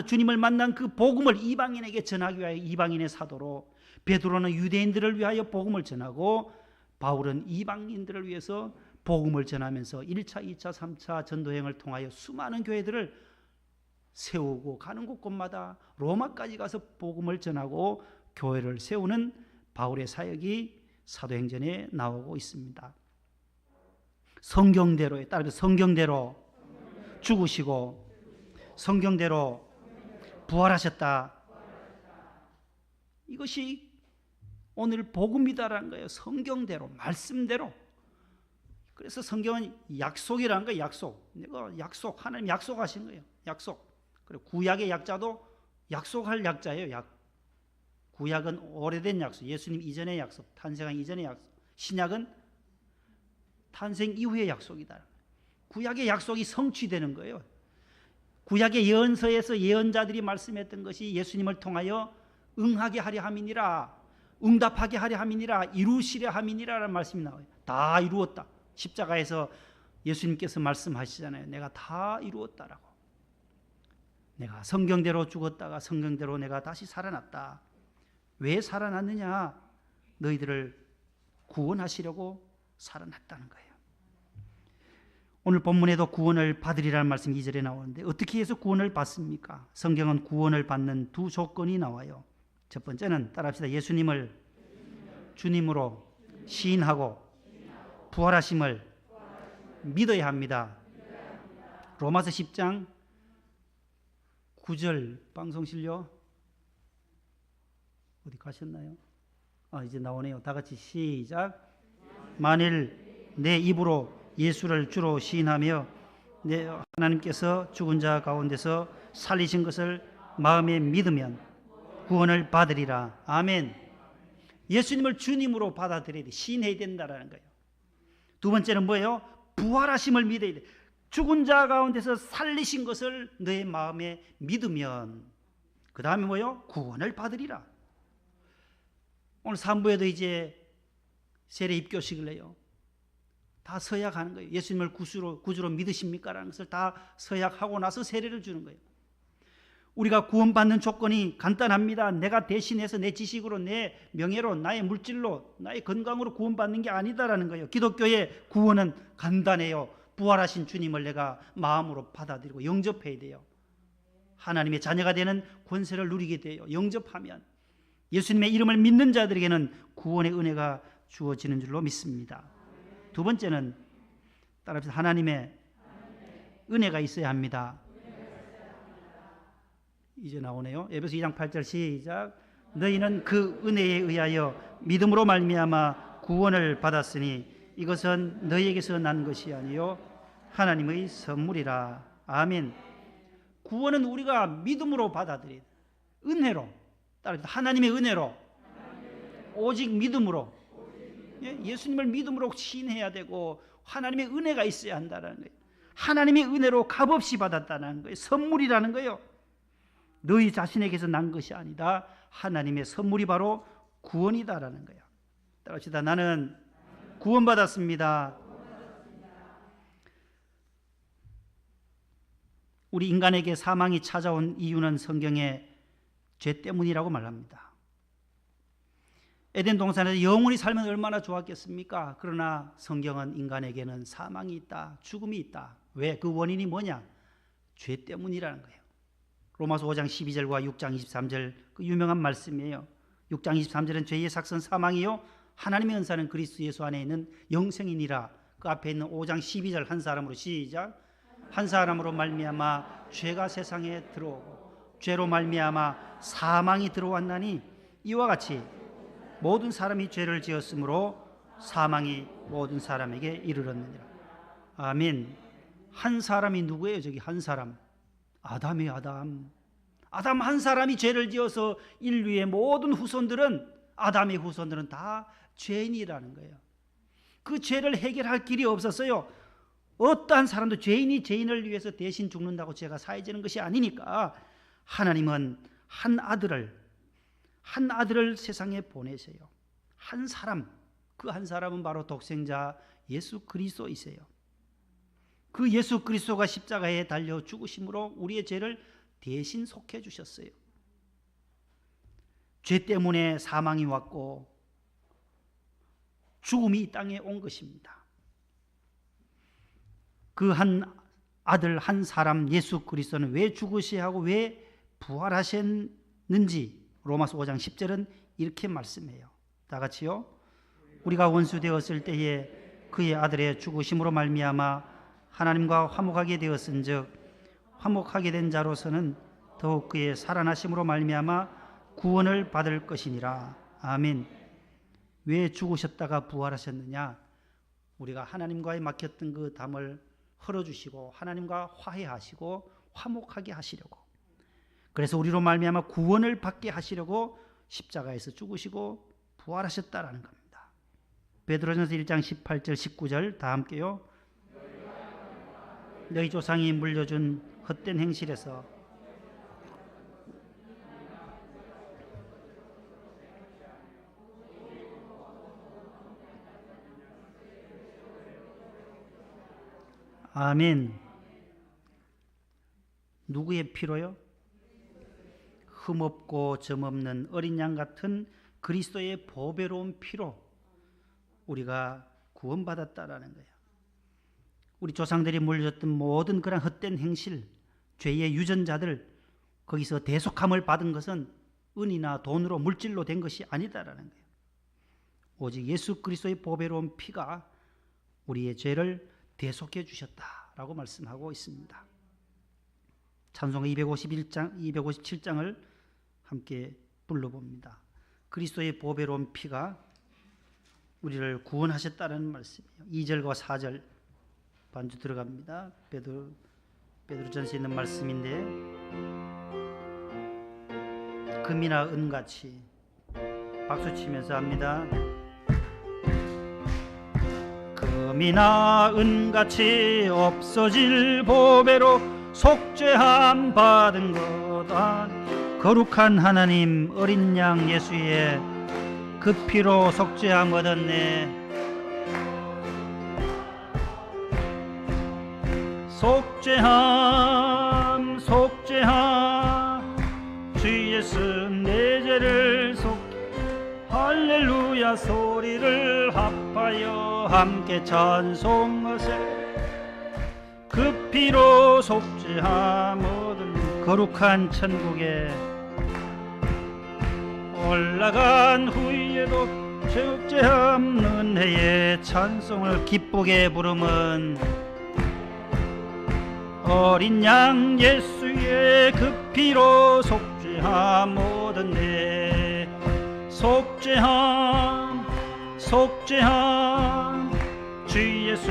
주님을 만난 그 복음을 이방인에게 전하기 위하여 이방인의 사도로, 베드로는 유대인들을 위하여 복음을 전하고 바울은 이방인들을 위해서 복음을 전하면서 1차, 2차, 3차 전도행을 통하여 수많은 교회들을 세우고 가는 곳곳마다 로마까지 가서 복음을 전하고 교회를 세우는 바울의 사역이 사도행전에 나오고 있습니다. 성경대로에 따라서 성경대로 죽으시고 성경대로 부활하셨다. 이것이 오늘 복음이다라는 거예요. 성경대로, 말씀대로. 그래서 성경은 약속이라는 거예요. 약속. 하나님 약속하신 거예요. 약속. 그리고 구약의 약자도 약속할 약자예요. 구약은 오래된 약속, 예수님 이전의 약속, 탄생한 이전의 약속. 신약은 탄생 이후의 약속이다. 구약의 약속이 성취되는 거예요. 구약의 예언서에서 예언자들이 말씀했던 것이 예수님을 통하여 응하게 하려 함이니라, 응답하게 하려 함이니라, 이루시려 함이니라라는 말씀이 나와요. 다 이루었다. 십자가에서 예수님께서 말씀하시잖아요. 내가 다 이루었다라고. 내가 성경대로 죽었다가 성경대로 내가 다시 살아났다. 왜 살아났느냐? 너희들을 구원하시려고 살아났다는 거예요. 오늘 본문에도 구원을 받으리라는 말씀이 2절에 나오는데 어떻게 해서 구원을 받습니까? 성경은 구원을 받는 두 조건이 나와요. 첫 번째는 따라합시다. 예수님을 주님으로 시인하고 부활하심을 믿어야 합니다. 로마서 10장 9절 방송실요? 어디 가셨나요? 이제 나오네요. 다 같이 시작. 만일 내 입으로 예수를 주로 시인하며 하나님께서 죽은 자 가운데서 살리신 것을 마음에 믿으면 구원을 받으리라. 아멘. 예수님을 주님으로 받아들여야 돼. 시인해야 된다라는 거예요. 두 번째는 뭐예요? 부활하심을 믿어야 돼. 죽은 자 가운데서 살리신 것을 너의 마음에 믿으면, 그 다음에 뭐예요? 구원을 받으리라. 오늘 3부에도 이제 세례 입교식을 해요. 다 서약하는 거예요. 예수님을 구주로 믿으십니까? 라는 것을 다 서약하고 나서 세례를 주는 거예요. 우리가 구원받는 조건이 간단합니다. 내가 대신해서 내 지식으로, 내 명예로, 나의 물질로, 나의 건강으로 구원받는 게 아니다라는 거예요. 기독교의 구원은 간단해요. 부활하신 주님을 내가 마음으로 받아들이고 영접해야 돼요. 하나님의 자녀가 되는 권세를 누리게 돼요. 영접하면 예수님의 이름을 믿는 자들에게는 구원의 은혜가 주어지는 줄로 믿습니다. 두 번째는 따라합시다. 하나님의 은혜가 있어야 합니다. 이제 나오네요. 에베소 2장 8절 시작. 너희는 그 은혜에 의하여 믿음으로 말미암아 구원을 받았으니 이것은 너희에게서 난 것이 아니요 하나님의 선물이라. 아멘. 구원은 우리가 믿음으로 받아들여야 돼. 은혜로. 따라합시다. 하나님의 은혜로. 오직 믿음으로. 예수님을 믿음으로 시인해야 되고 하나님의 은혜가 있어야 한다는 거예요. 하나님의 은혜로 값없이 받았다는 거예요. 선물이라는 거예요. 너희 자신에게서 난 것이 아니다. 하나님의 선물이 바로 구원이다라는 거예요. 따라합시다. 나는 구원받았습니다. 우리 인간에게 사망이 찾아온 이유는 성경의 죄 때문이라고 말합니다. 에덴 동산에서 영원히 살면 얼마나 좋았겠습니까? 그러나 성경은 인간에게는 사망이 있다, 죽음이 있다. 왜? 그 원인이 뭐냐? 죄 때문이라는 거예요. 로마서 5장 12절과 6장 23절 그 유명한 말씀이에요. 6장 23절은 죄의 삭선 사망이요 하나님의 은사는 그리스도 예수 안에 있는 영생이니라. 그 앞에 있는 5장 12절 한 사람으로 시작. 한 사람으로 말미암아 죄가 세상에 들어오고 죄로 말미암아 사망이 들어왔나니 이와 같이 모든 사람이 죄를 지었으므로 사망이 모든 사람에게 이르렀느니라. 아멘. 한 사람이 누구예요? 저기 한 사람. 아담이에요. 아담 한 사람이 죄를 지어서 인류의 모든 후손들은, 아담의 후손들은 다 죄인이라는 거예요. 그 죄를 해결할 길이 없었어요. 어떠한 사람도 죄인이 죄인을 위해서 대신 죽는다고 죄가 사해지는 것이 아니니까 하나님은 한 아들을 세상에 보내세요. 한 사람, 그 한 사람은 바로 독생자 예수 그리스도이세요. 그 예수 그리스도가 십자가에 달려 죽으심으로 우리의 죄를 대신 속해 주셨어요. 죄 때문에 사망이 왔고 죽음이 이 땅에 온 것입니다. 그 한 아들 한 사람 예수 그리스도는 왜 죽으셔야 하고 왜 부활하셨는지 로마서 5장 10절은 이렇게 말씀해요. 다 같이요. 우리가 원수 되었을 때에 그의 아들의 죽으심으로 말미암아 하나님과 화목하게 되었은즉 화목하게 된 자로서는 더욱 그의 살아나심으로 말미암아 구원을 받을 것이니라. 아멘. 왜 죽으셨다가 부활하셨느냐? 우리가 하나님과의 막혔던 그 담을 헐어주시고 하나님과 화해하시고 화목하게 하시려고, 그래서 우리로 말미암아 구원을 받게 하시려고 십자가에서 죽으시고 부활하셨다라는 겁니다. 베드로전서 1장 18절 19절 다 함께요. 너희 조상이 물려준 헛된 행실에서 아멘. 누구의 피로요? 흠없고 점없는 어린 양 같은 그리스도의 보배로운 피로 우리가 구원받았다라는 거예요. 우리 조상들이 물려줬던 모든 그런 헛된 행실, 죄의 유전자들, 거기서 대속함을 받은 것은 은이나 돈으로 물질로 된 것이 아니다라는 거예요. 오직 예수 그리스도의 보배로운 피가 우리의 죄를 대속해 주셨다라고 말씀하고 있습니다. 찬송가 257장을 함께 불러봅니다. 그리스도의 보배로운 피가 우리를 구원하셨다는 말씀이에요. 2절과 4절 반주 들어갑니다. 베드로전서에 있는 말씀인데, 금이나 은같이 박수 치면서 합니다. 금이나 은같이 없어질 보배로 속죄함 받은 거다. 거룩한 하나님 어린 양 예수의 그 피로 속죄함 얻었네. 속죄함 주 예수 내 죄를 할렐루야 소리를 합하여 함께 찬송하세. 그 피로 속죄함 얻은 거룩한 천국에 올라간 후에도 죄 없는 해에 찬송을 기쁘게 부르면 어린 양 예수의 그 피로 속죄함 얻었네. 속죄함 주 예수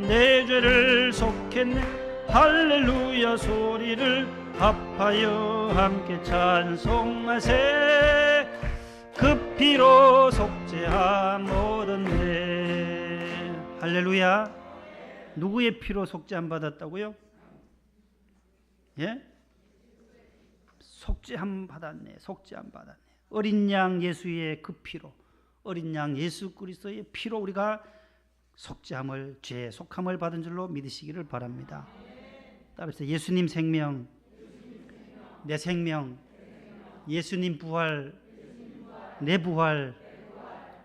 내 죄를 속했네. 할렐루야 소리를 합하여 함께 찬송하세. 그 피로 속죄함 얻었네. 할렐루야. 누구의 피로 속죄함 받았다고요? 예? 속죄함 받았네. 속죄함 받았네. 어린 양 예수의 그 피로, 어린 양 예수 그리스도의 피로 우리가 속죄함을, 죄 속함을 받은 줄로 믿으시기를 바랍니다. 따라서 예수님 생명, 내 생명, 예수님 부활, 내 부활,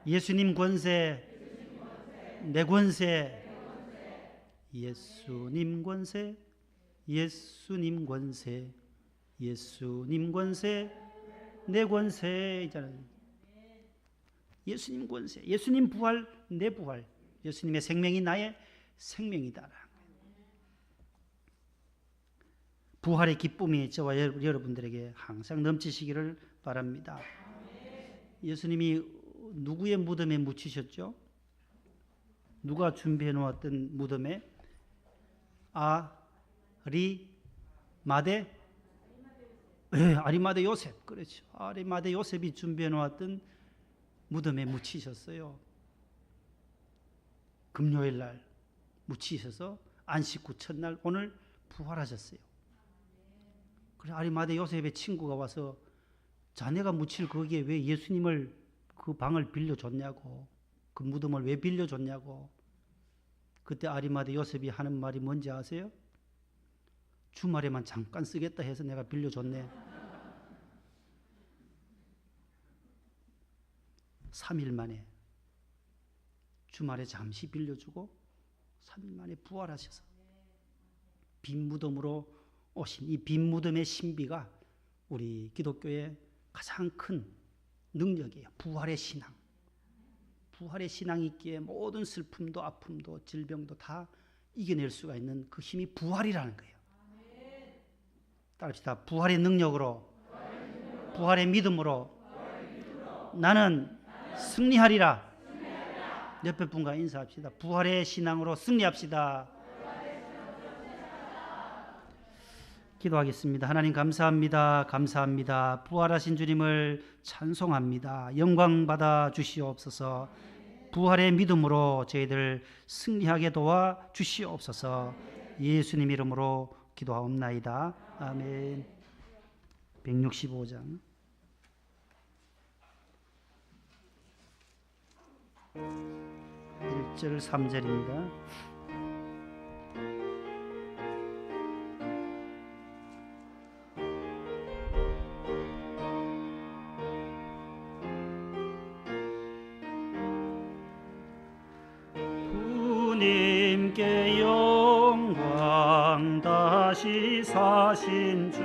예수님 권세, 내 권세, 예수님 권세, 예수님 권세, 예수님 권세, 내 권세 있잖아요. 예수님 권세, 예수님 부활, 내 부활, 예수님의 생명이 나의 생명이다. 부활의 기쁨이 저와 여러분들에게 항상 넘치시기를 바랍니다. 예수님이 누구의 무덤에 묻히셨죠? 누가 준비해 놓았던 무덤에? 아리마대 아리마대 요셉, 그렇죠. 아리마대 요셉이 준비해 놓았던 무덤에 묻히셨어요. 금요일 날 묻히셔서 안식 후 첫날 오늘 부활하셨어요. 그래서 아리마대 요셉의 친구가 와서 자네가 묻힐 거기에 왜 예수님을 그 방을 빌려줬냐고, 그 무덤을 왜 빌려줬냐고. 그때 아리마대 요셉이 하는 말이 뭔지 아세요? 주말에만 잠깐 쓰겠다 해서 내가 빌려줬네. 3일 만에 주말에 잠시 빌려주고 3일 만에 부활하셔서 빈 무덤으로 오신 이 빈 무덤의 신비가 우리 기독교의 가장 큰 능력이에요. 부활의 신앙. 부활의 신앙이 있기에 모든 슬픔도 아픔도 질병도 다 이겨낼 수가 있는 그 힘이 부활이라는 거예요. 따라합시다. 부활의 능력으로, 부활의 믿음으로 나는 승리하리라. 옆에 분과 인사합시다. 부활의 신앙으로 승리합시다. 기도하겠습니다. 하나님 감사합니다. 감사합니다. 부활하신 주님을 찬송합니다. 영광 받아 주시옵소서. 부활의 믿음으로 저희들 승리하게 도와 주시옵소서. 예수님 이름으로 기도하옵나이다. 아멘. 165장 1절 3절입니다. 주님께 영광 다시 사신 주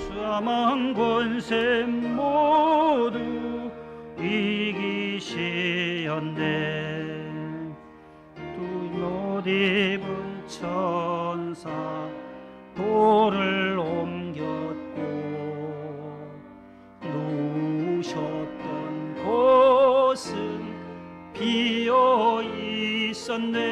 사망 권세 모두 이기시었네. 두 옷 입은 천사 돌을 옮겼고 누우셨던 곳은 비어 있었네.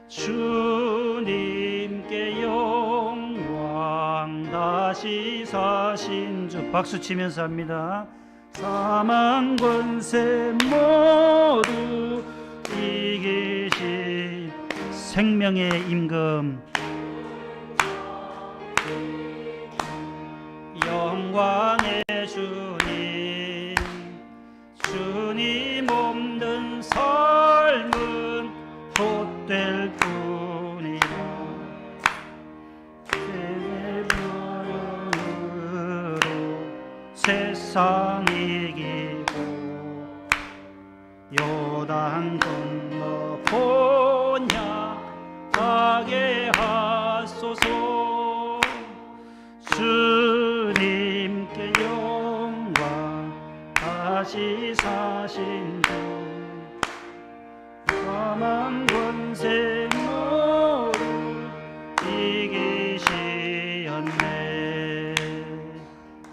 주님께 영광 다시 사신 주 박수 치면서 합니다. 사망 권세 모두 이기신 생명의 임금 영광의 주님, 주님 없는 삶은 헛될 뿐이라. 세상으로 세상 이기고 요단 건너 본향 가게 하소서. 주님께 영광 다시 사신 주 사망 권세 모두 이기시었네.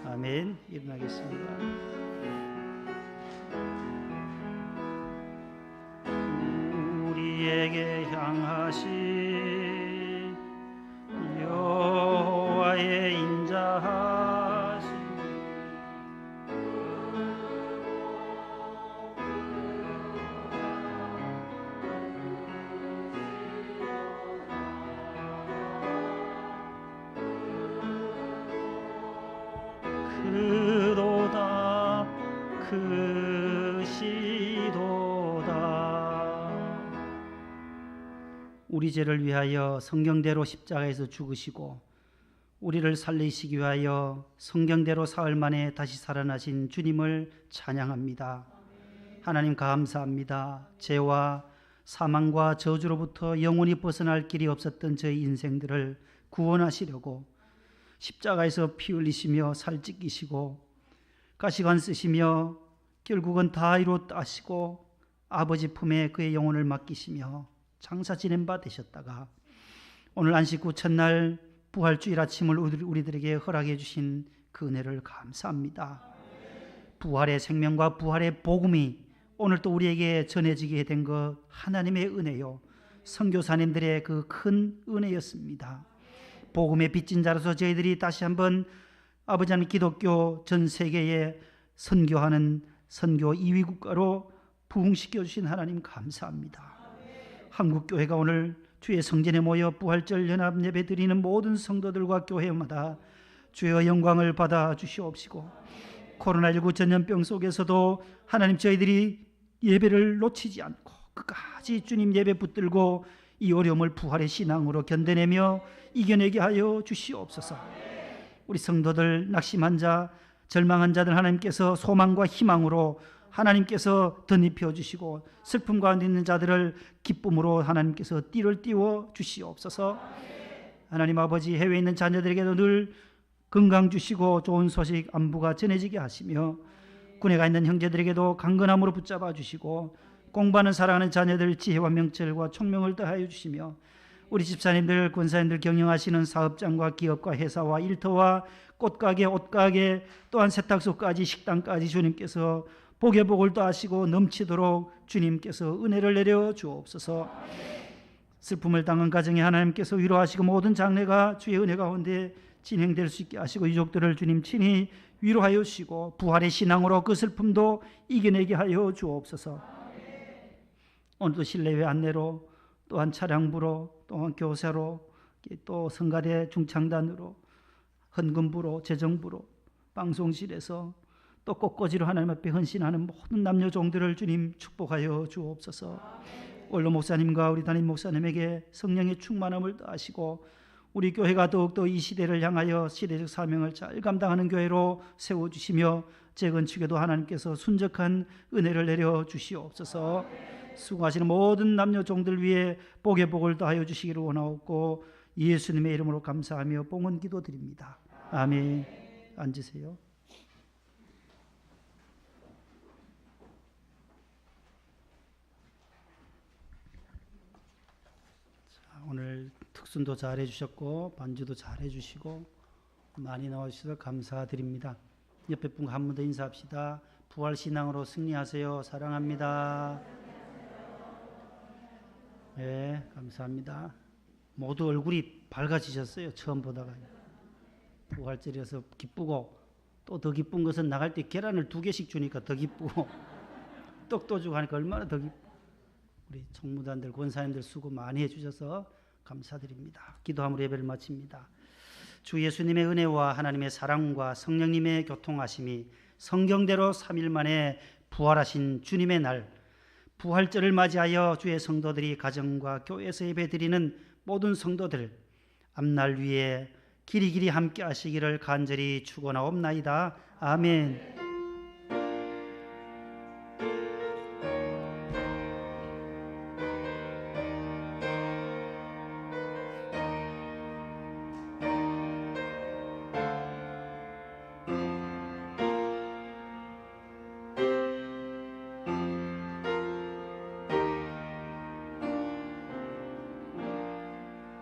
아멘. 일어나겠습니다. 우리에게 향하신 여호와의 인자하신 그도다 크시도다. 우리 죄를 위하여 성경대로 십자가에서 죽으시고 우리를 살리시기 위하여 성경대로 사흘 만에 다시 살아나신 주님을 찬양합니다. 하나님 감사합니다. 죄와 사망과 저주로부터 영원히 벗어날 길이 없었던 저희 인생들을 구원하시려고 십자가에서 피 흘리시며 살 찢기시고 가시관 쓰시며 결국은 다 이루었다 하시고 아버지 품에 그의 영혼을 맡기시며 장사 지낸 바 되셨다가 오늘 안식 후 첫날 부활주일 아침을 우리들에게 허락해 주신 그 은혜를 감사합니다. 부활의 생명과 부활의 복음이 오늘 또 우리에게 전해지게 된 것 하나님의 은혜요, 선교사님들의 그 큰 은혜였습니다. 복음의 빚진 자로서 저희들이 다시 한번 아버지 하나님 기독교 전 세계에 선교하는 선교 2위 국가로 부흥시켜 주신 하나님 감사합니다. 한국교회가 오늘 주의 성전에 모여 부활절 연합 예배 드리는 모든 성도들과 교회마다 주의 영광을 받아 주시옵시고, 코로나19 전염병 속에서도 하나님 저희들이 예배를 놓치지 않고 끝까지 주님 예배 붙들고 이 어려움을 부활의 신앙으로 견뎌내며 이겨내게 하여 주시옵소서. 우리 성도들 낙심한 자, 절망한 자들 하나님께서 소망과 희망으로 하나님께서 덧입혀 주시고, 슬픔 가운데 있는 자들을 기쁨으로 하나님께서 띠를 띄워 주시옵소서. 하나님 아버지, 해외에 있는 자녀들에게도 늘 건강 주시고 좋은 소식 안부가 전해지게 하시며, 군에 가 있는 형제들에게도 강건함으로 붙잡아 주시고, 공부하는 사랑하는 자녀들 지혜와 명철과 총명을 더하여 주시며, 우리 집사님들 권사님들 경영하시는 사업장과 기업과 회사와 일터와 꽃가게 옷가게 또한 세탁소까지 식당까지 주님께서 복의 복을 더하시고 넘치도록 주님께서 은혜를 내려 주옵소서. 슬픔을 당한 가정에 하나님께서 위로하시고 모든 장래가 주의 은혜 가운데 진행될 수 있게 하시고, 유족들을 주님 친히 위로하여 주시고 부활의 신앙으로 그 슬픔도 이겨내게 하여 주옵소서. 오늘도 실내외 안내로 또한 차량부로 또한 교사로 또 성가대 중창단으로 헌금부로 재정부로 방송실에서 또 꽃꽂이로 하나님 앞에 헌신하는 모든 남녀 종들을 주님 축복하여 주옵소서. 원로 목사님과 우리 담임 목사님에게 성령의 충만함을 더하시고, 우리 교회가 더욱더 이 시대를 향하여 시대적 사명을 잘 감당하는 교회로 세워주시며, 재건축에도 하나님께서 순적한 은혜를 내려 주시옵소서. 수고하시는 모든 남녀 종들 위해 복의 복을 더하여 주시기를 원하옵고, 예수님의 이름으로 감사하며 봉헌 기도드립니다. 아멘. 앉으세요. 오늘 특순도 잘 해주셨고 반주도 잘 해주시고 많이 나와주셔서 감사드립니다. 옆에 분과 한 번 더 인사합시다. 부활신앙으로 승리하세요. 사랑합니다. 네, 감사합니다. 모두 얼굴이 밝아지셨어요. 처음 보다가. 부활절이라서 기쁘고, 또 더 기쁜 것은 나갈 때 계란을 2개씩 주니까 더 기쁘고 떡도 주고 하니까 얼마나 더 기쁘고. 우리 총무단들 권사님들 수고 많이 해주셔서 감사드립니다. 기도함으로 예배를 마칩니다. 주 예수님의 은혜와 하나님의 사랑과 성령님의 교통하심이 성경대로 3일 만에 부활하신 주님의 날, 부활절을 맞이하여 주의 성도들이 가정과 교회에서 예배드리는 모든 성도들 앞날 위에 길이길이 함께 하시기를 간절히 축원하옵나이다. 아멘.